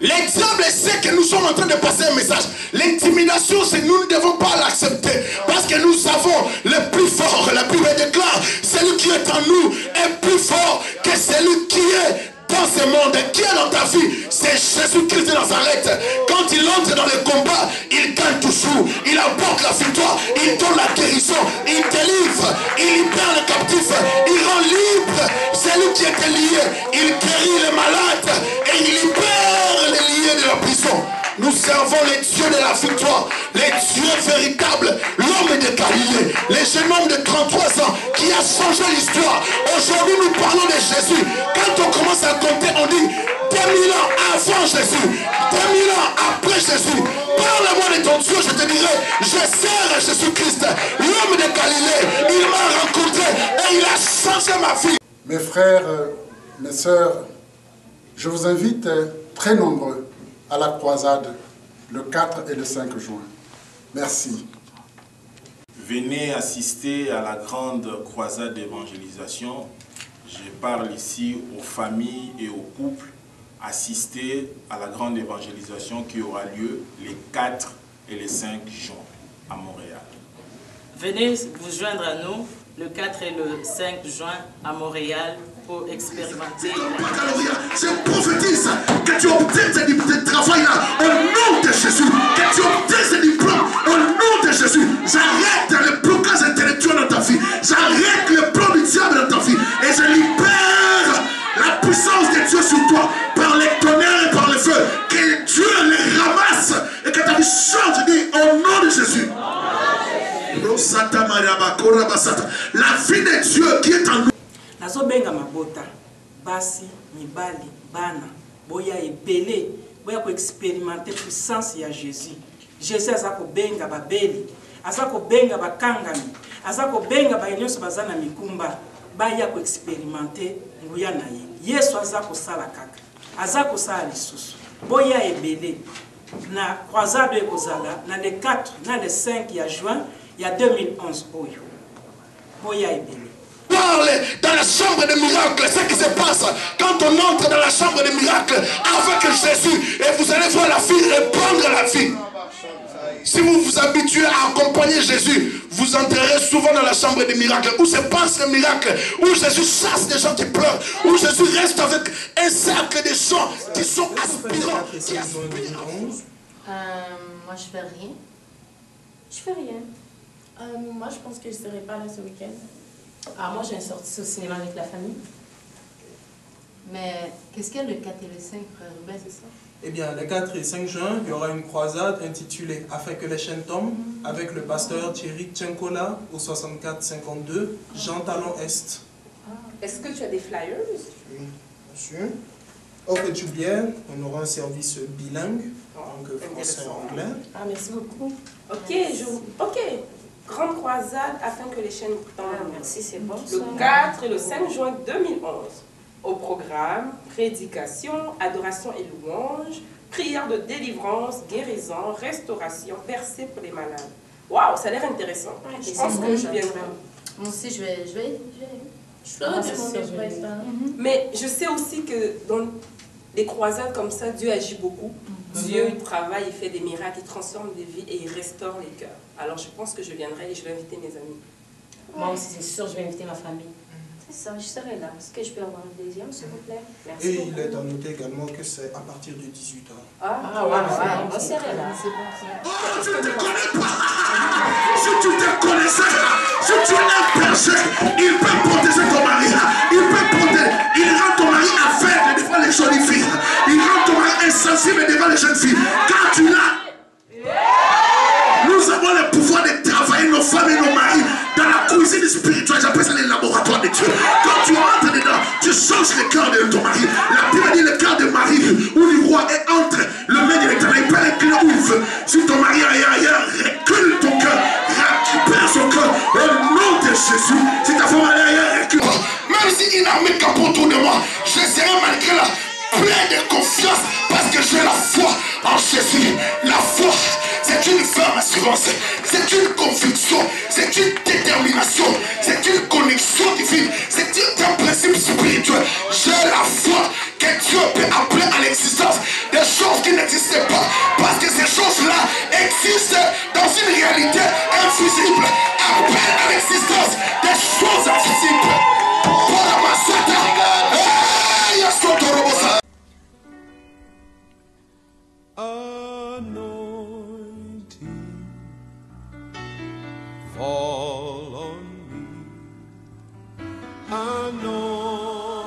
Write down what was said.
L'exemple c'est que nous sommes en train de passer un message. L'intimidation, c'est nous ne devons pas l'accepter. Parce que nous savons le plus fort. La Bible déclare, celui qui est en nous est plus fort que celui qui est dans ce monde. Qui est dans ta vie? C'est Jésus-Christ de Nazareth. Quand il entre dans le combat, il gagne toujours. Il apporte la victoire. Il donne la guérison. Il délivre. Il libère le captif. Il rend libre celui qui était lié. Il guérit les malades. Et il libère les liés de la prison. Nous servons les dieux de la victoire, les dieux véritables, l'homme de Galilée, le jeune homme de 33 ans qui a changé l'histoire. Aujourd'hui, nous parlons de Jésus. Quand on commence à compter, on dit 2000 ans avant Jésus, 2000 ans après Jésus. Parle-moi de ton Dieu, je te dirai, je sers Jésus-Christ, l'homme de Galilée. Il m'a rencontré et il a changé ma vie. Mes frères, mes sœurs, je vous invite très nombreux à la croisade le 4 et le 5 juin. Merci. Venez assister à la grande croisade d'évangélisation. Je parle ici aux familles et aux couples. Assister à la grande évangélisation qui aura lieu les 4 et les 5 juin à Montréal. Venez vous joindre à nous le 4 et le 5 juin à Montréal pour expérimenter. Je prophétise que tu obtiennes ce travail-là au nom de Jésus. Que tu obtiennes ce diplôme au nom de Jésus. J'arrête le blocage intellectuel dans ta vie. J'arrête le plan du diable dans ta vie. Et je libère la puissance de Dieu sur toi par les tonnerres et par le feu. Que Dieu les ramasse et que ta vie change. Je dis au nom de Jésus. La vie de Dieu qui est en nous. Nazobenga mabota basi mibali bana boya ebele boya ko expérimenter puissance ya Jésus. Jésus azako benga babeli, azako benga bakangami, azako benga bayenyoso bazana mikumba baya ko expérimenter nguya na ye. Yesu azako sala kaka, azako sala lisusu. Boya ebele na croisade ekozala na le 4 na le 5 ya juin ya 2011 oyo. Boya ebele. Parle dans la chambre des miracles, ce qui se passe quand on entre dans la chambre des miracles avec Jésus et vous allez voir la vie répandre la vie. Si vous vous habituez à accompagner Jésus, vous entrerez souvent dans la chambre des miracles où se passe le miracle, où Jésus chasse des gens qui pleurent, où Jésus reste avec un cercle de gens qui sont aspirants. Moi je fais rien. Je fais rien. Moi je pense que je ne serai pas là ce week-end. Alors moi j'ai une sortie au cinéma avec la famille. Mais qu'est-ce qu'il y a le 4 et le 5, frère Ruben, c'est ça? Eh bien, le 4 et 5 juin, il y aura une croisade intitulée « Afin que les chaînes tombent » avec le pasteur Thierry Tchenkola au 64-52, Jean Talon Est. Est-ce que tu as des flyers? Oui, bien sûr. Au fait juillet, on aura un service bilingue, donc français et anglais. Ah, merci beaucoup. Ok. Grande croisade afin que les chaînes tombent. Ah, merci, c'est bon. Le 4 et le 5 juin 2011. Au programme, prédication, adoration et louange, prière de délivrance, guérison, restauration, versets pour les malades. Waouh, ça a l'air intéressant. Ouais, je pense que je viendrai. Moi aussi, je vais. Mais je sais aussi que dans des croisades comme ça, Dieu agit beaucoup. Dieu travaille, il fait des miracles, il transforme des vies et il restaure les cœurs. Alors je pense que je viendrai et je vais inviter mes amis. Moi aussi, c'est sûr, je vais inviter ma famille. C'est ça, je serai là. Est-ce que je peux avoir un deuxième, s'il vous plaît? Merci. Et il est à noter également que c'est à partir de 18h. On serait là. C'est bon. Oh, je ne te connais pas. Si tu te connaissais, si tu es un péché, il peut protéger ton mari. Il rend ton mari aveugle devant les jolies filles. Il rend ton mari insensible devant les jeunes filles. Car tu l'as. Nous avons le pouvoir de travailler nos femmes et nos maris dans la cuisine spirituelle. J'appelle ça les laboratoires de Dieu. Quand tu entres dedans, tu changes le cœur de ton mari. La Bible dit le cœur de Marie ou du roi est entre le main de l'Éternel. Il peut l'incliner où il veut. Si ton mari est ailleurs, recule ton cœur. Récupère son cœur au nom de Jésus. Si ta femme est ailleurs, recule. Même si il n'a mis qu'un autour de moi, je serai malgré là plein de confiance parce que j'ai la foi en Jésus. La foi, c'est une ferme assurance, c'est une conviction, c'est une détermination,